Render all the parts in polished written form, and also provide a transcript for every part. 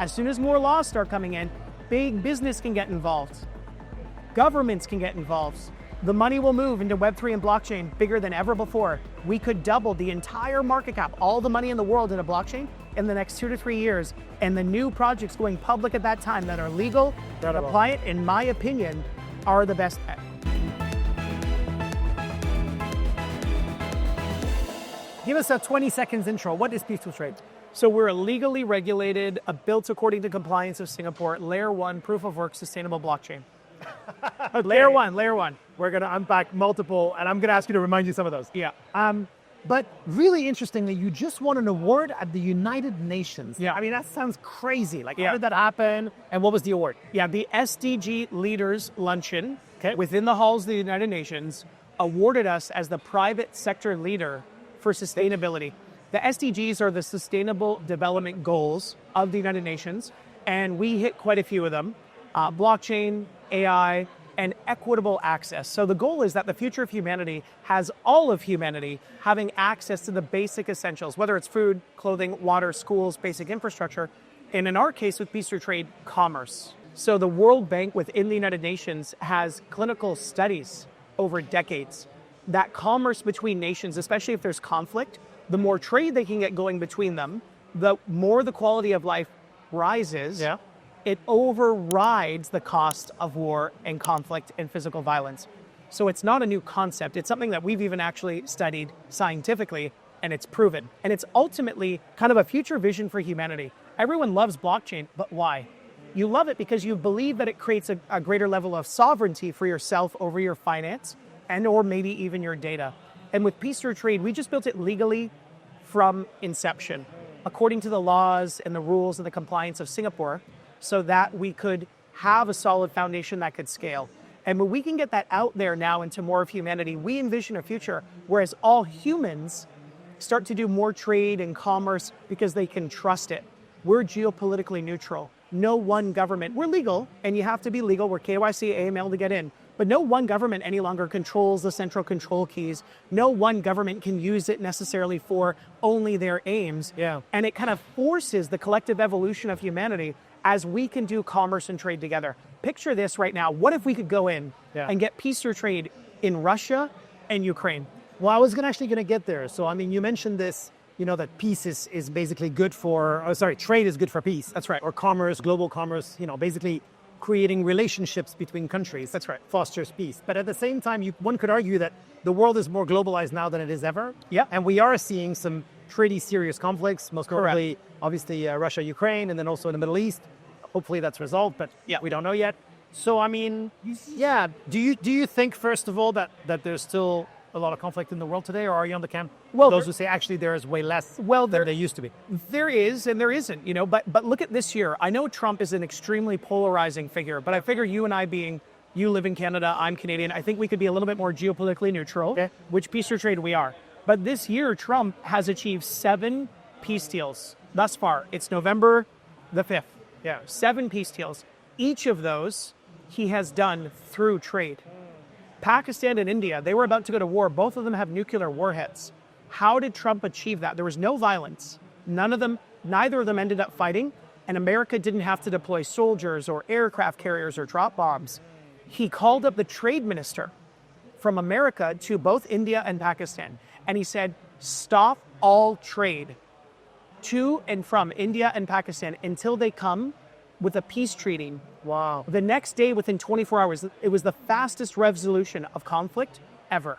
As soon as more laws start coming in, big business can get involved. Governments can get involved. The money will move into Web3 and blockchain bigger than ever before. We could double the entire market cap, all the money in the world into blockchain in the next 2 to 3 years. And the new projects going public at that time that are legal, that apply it, in my opinion, are the best bet. Give us a 20 seconds intro. What is Peaceful Trade? So we're a legally regulated, built according to compliance of Singapore, layer 1, proof of work, sustainable blockchain. Okay. Layer one. We're going to unpack multiple, and I'm going to ask you to remind you some of those. Yeah. But really interestingly, you just won an award at the United Nations. Yeah. I mean, that sounds crazy. Like, how did that happen? And what was the award? Yeah, the SDG Leaders Luncheon within the halls of the United Nations awarded us as the private sector leader for sustainability. The SDGs are the Sustainable Development Goals of the United Nations, and we hit quite a few of them. Blockchain, AI, and equitable access. So the goal is that the future of humanity has all of humanity having access to the basic essentials, whether it's food, clothing, water, schools, basic infrastructure, and in our case with Peace Through Trade, commerce. So the World Bank within the United Nations has clinical studies over decades that commerce between nations, especially if there's conflict, the more trade they can get going between them, the more the quality of life rises. Yeah. It overrides the cost of war and conflict and physical violence. So it's not a new concept. It's something that we've even actually studied scientifically, and it's proven. And it's ultimately kind of a future vision for humanity. Everyone loves blockchain, but why? You love it because you believe that it creates a greater level of sovereignty for yourself over your finance and or maybe even your data. And with Peace Through Trade, we just built it legally from inception, according to the laws and the rules and the compliance of Singapore, so that we could have a solid foundation that could scale. And when we can get that out there now into more of humanity, we envision a future whereas all humans start to do more trade and commerce because they can trust it. We're geopolitically neutral. No one government, we're legal, and you have to be legal. We're KYC, AML to get in. But no one government any longer controls the central control keys. No one government can use it necessarily for only their aims. Yeah. And it kind of forces the collective evolution of humanity as we can do commerce and trade together. Picture this right now. What if we could go in and get Peace Through Trade in Russia and Ukraine? Well, I was actually going to get there. So, I mean, you mentioned this, that peace is basically good for, trade is good for peace. That's right. Or commerce, global commerce, basically creating relationships between countries. That's right. Fosters peace. But at the same time, one could argue that the world is more globalized now than it is ever. Yeah. And we are seeing some pretty serious conflicts, most notably, obviously, Russia, Ukraine, and then also in the Middle East. Hopefully that's resolved, but we don't know yet. So, I mean, do you think, first of all, that there's still a lot of conflict in the world today, or are you on the camp? Well, those who say actually there is way less than there used to be. There is and there isn't, but look at this year. I know Trump is an extremely polarizing figure, but I figure you and I you live in Canada, I'm Canadian, I think we could be a little bit more geopolitically neutral, which Peace Through Trade we are. But this year, Trump has achieved 7 peace deals thus far. It's November the 5th. Yeah. 7 peace deals. Each of those he has done through trade. Pakistan and India, they were about to go to war. Both of them have nuclear warheads. How did Trump achieve that? There was no violence. Neither of them ended up fighting, and America didn't have to deploy soldiers or aircraft carriers or drop bombs. He called up the trade minister from America to both India and Pakistan, and he said, stop all trade to and from India and Pakistan until they come with a peace treaty. Wow. The next day, within 24 hours, it was the fastest resolution of conflict ever.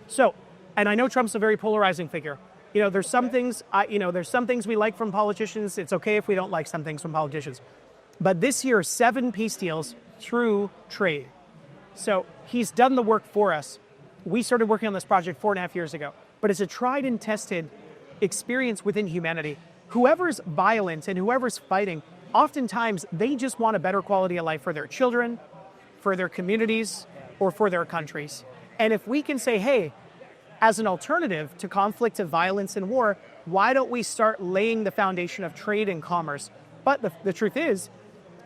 So, and I know Trump's a very polarizing figure. There's some things we like from politicians. It's okay if we don't like some things from politicians. But this year, 7 peace deals through trade. So he's done the work for us. We started working on this project 4.5 years ago, but it's a tried and tested experience within humanity. Whoever's violent and whoever's fighting, oftentimes they just want a better quality of life for their children, for their communities, or for their countries. And if we can say, hey, as an alternative to conflict, to violence and war, why don't we start laying the foundation of trade and commerce? But the truth is,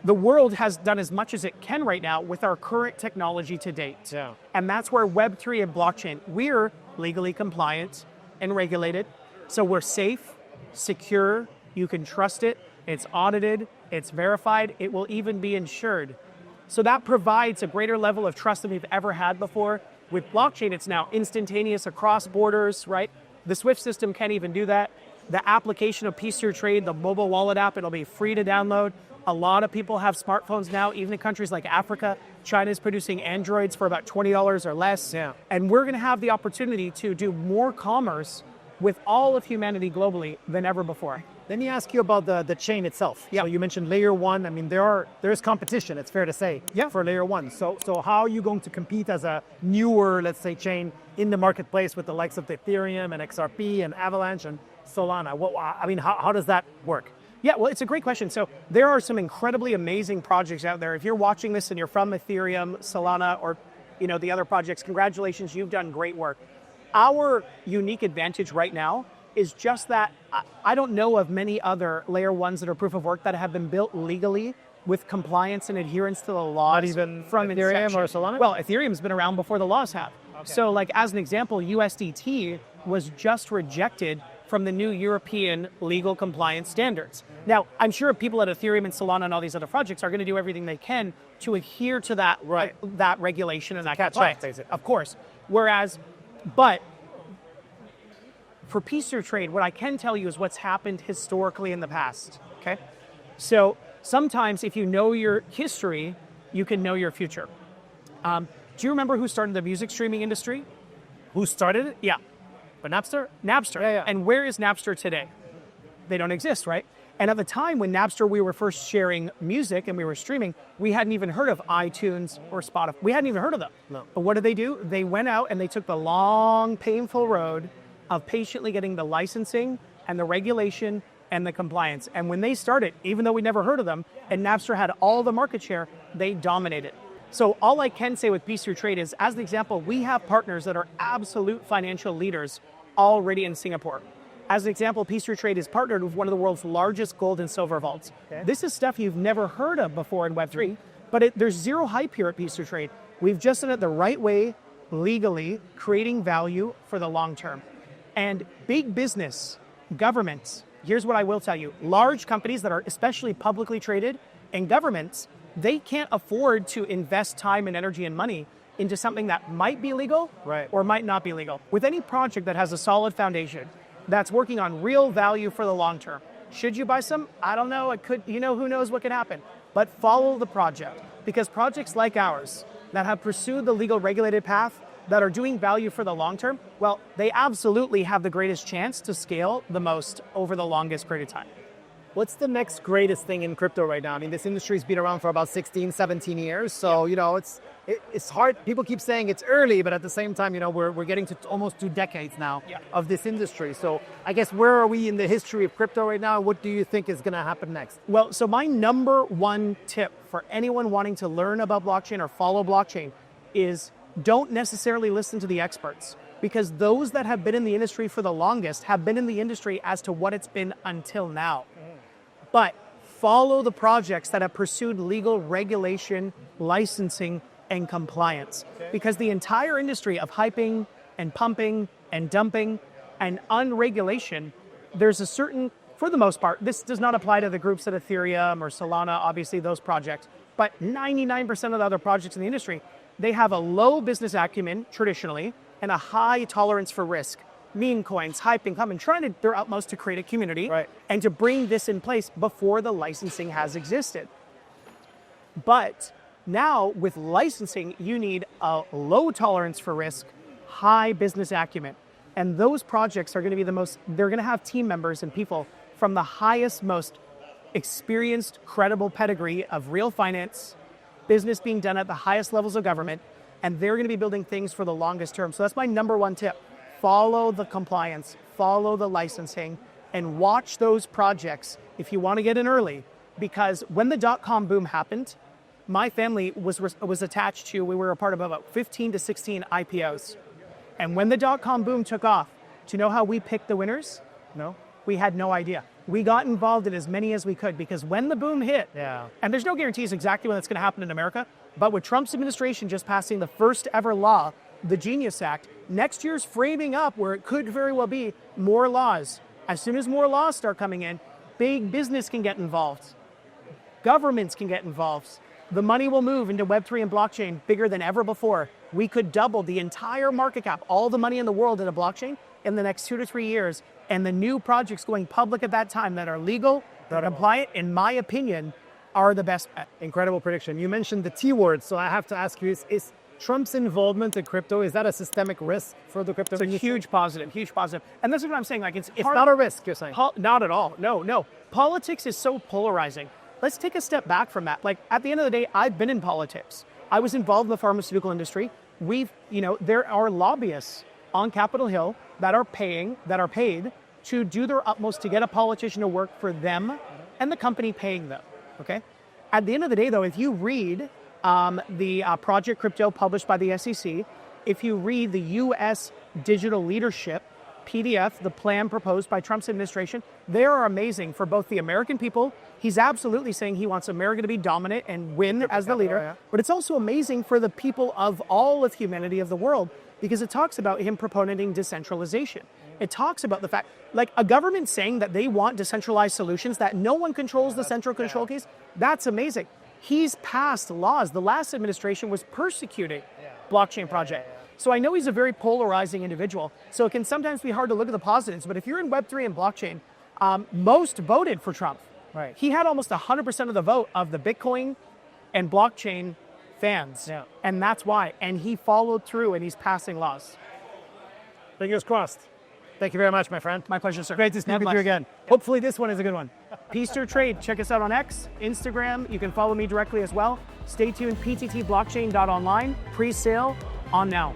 the world has done as much as it can right now with our current technology to date. Yeah. And that's where Web3 and blockchain, we're legally compliant and regulated. So we're safe, secure, you can trust it. it's audited, it's verified, it will even be insured. So that provides a greater level of trust than we've ever had before. With blockchain, it's now instantaneous across borders, right? The SWIFT system can't even do that. The application of Peace Through Trade, the mobile wallet app, it'll be free to download. A lot of people have smartphones now, even in countries like Africa. China is producing Androids for about $20 or less. Yeah. And we're going to have the opportunity to do more commerce with all of humanity globally than ever before. Let me ask you about the chain itself. Yeah. So you mentioned layer one. I mean, there's competition, it's fair to say, for layer one. So how are you going to compete as a newer, let's say, chain in the marketplace with the likes of Ethereum and XRP and Avalanche and Solana? How does that work? Yeah, well, it's a great question. So there are some incredibly amazing projects out there. If you're watching this and you're from Ethereum, Solana, or the other projects, congratulations, you've done great work. Our unique advantage right now is just that I don't know of many other layer ones that are proof of work that have been built legally with compliance and adherence to the laws. Not even from Ethereum inception. or Solana? Well, Ethereum's been around before the laws have. Okay. So like as an example, USDT was just rejected from the new European legal compliance standards. Now, I'm sure people at Ethereum and Solana and all these other projects are going to do everything they can to adhere to that, that regulation and that compliance. Of course. But for Peace Through Trade, what I can tell you is what's happened historically in the past, okay? So sometimes if you know your history, you can know your future. Do you remember who started the music streaming industry? Who started it? Yeah. But Napster? Napster. Yeah. And where is Napster today? They don't exist, right? And at the time when Napster, we were first sharing music and we were streaming, we hadn't even heard of iTunes or Spotify. We hadn't even heard of them. No. But what did they do? They went out and they took the long, painful road of patiently getting the licensing and the regulation and the compliance. And when they started, even though we never heard of them, and Napster had all the market share, they dominated. So all I can say with Peace Through Trade is, as an example, we have partners that are absolute financial leaders already in Singapore. As an example, Peace Through Trade is partnered with one of the world's largest gold and silver vaults. Okay. This is stuff you've never heard of before in Web3, but there's zero hype here at Peace Through Trade. We've just done it the right way, legally, creating value for the long term. And big business, governments, here's what I will tell you. Large companies that are especially publicly traded and governments, they can't afford to invest time and energy and money into something that might be legal or might not be legal. With any project that has a solid foundation, that's working on real value for the long term. Should you buy some? I don't know. It could, who knows what could happen. But follow the project, because projects like ours that have pursued the legal regulated path, that are doing value for the long term, well, they absolutely have the greatest chance to scale the most over the longest period of time. What's the next greatest thing in crypto right now? I mean, this industry's been around for about 16, 17 years. So, it's hard. People keep saying it's early, but at the same time, we're getting to almost 2 decades now of this industry. So I guess where are we in the history of crypto right now? What do you think is going to happen next? Well, so my number one tip for anyone wanting to learn about blockchain or follow blockchain is don't necessarily listen to the experts, because those that have been in the industry for the longest have been in the industry as to what it's been until now. But follow the projects that have pursued legal regulation, licensing, and compliance. Because the entire industry of hyping and pumping and dumping and unregulation, there's a certain, for the most part, this does not apply to the groups at Ethereum or Solana, obviously those projects, but 99% of the other projects in the industry, they have a low business acumen traditionally and a high tolerance for risk. Meme coins, hyping, pumping, trying to their utmost to create a community and to bring this in place before the licensing has existed. But now with licensing, you need a low tolerance for risk, high business acumen. And those projects are going to be they're going to have team members and people from the highest, most experienced, credible pedigree of real finance, business being done at the highest levels of government, and they're going to be building things for the longest term. So that's my number one tip. Follow the compliance, follow the licensing, and watch those projects if you want to get in early. Because when the dot-com boom happened, my family was attached to, we were a part of about 15 to 16 IPOs. And when the dot-com boom took off, do you know how we picked the winners? No. We had no idea. We got involved in as many as we could, because when the boom hit, and there's no guarantees exactly when that's going to happen in America, but with Trump's administration just passing the first ever law, the Genius Act, next year's framing up where it could very well be more laws. As soon as more laws start coming in, Big business can get involved. Governments can get involved. The money will move into Web3 and blockchain bigger than ever before. We could double the entire market cap, all the money in the world in a blockchain in the next 2 to 3 years. And the new projects going public at that time that are legal, that are compliant, in my opinion, are the best bet. Incredible prediction. You mentioned the T word, so I have to ask you, is Trump's involvement in crypto, is that a systemic risk for the crypto industry? It's a huge positive, huge positive. And that's what I'm saying. Like it's not a risk, you're saying? Not at all. No. Politics is so polarizing. Let's take a step back from that. Like at the end of the day, I've been in politics. I was involved in the pharmaceutical industry. There are lobbyists on Capitol Hill that are paid to do their utmost to get a politician to work for them and the company paying them, okay? At the end of the day, though, if you read the Project Crypto published by the SEC, if you read the U.S. Digital Leadership PDF, the plan proposed by Trump's administration, they are amazing for both the American people. He's absolutely saying he wants America to be dominant and win as the leader, but it's also amazing for the people of all of humanity of the world because it talks about him proponenting decentralization. It talks about the fact, like a government saying that they want decentralized solutions, that no one controls the central control case, that's amazing. He's passed laws. The last administration was persecuting blockchain project. So I know he's a very polarizing individual. So it can sometimes be hard to look at the positives, but if you're in Web3 and blockchain, most voted for Trump. Right. He had almost 100% of the vote of the Bitcoin and blockchain fans. Yeah. And that's why. And he followed through and he's passing laws. Fingers crossed. Thank you very much, my friend. My pleasure, sir. Great to speak with you again. Hopefully this one is a good one. Peace to Trade. Check us out on X, Instagram. You can follow me directly as well. Stay tuned, pttblockchain.online. Pre-sale on now.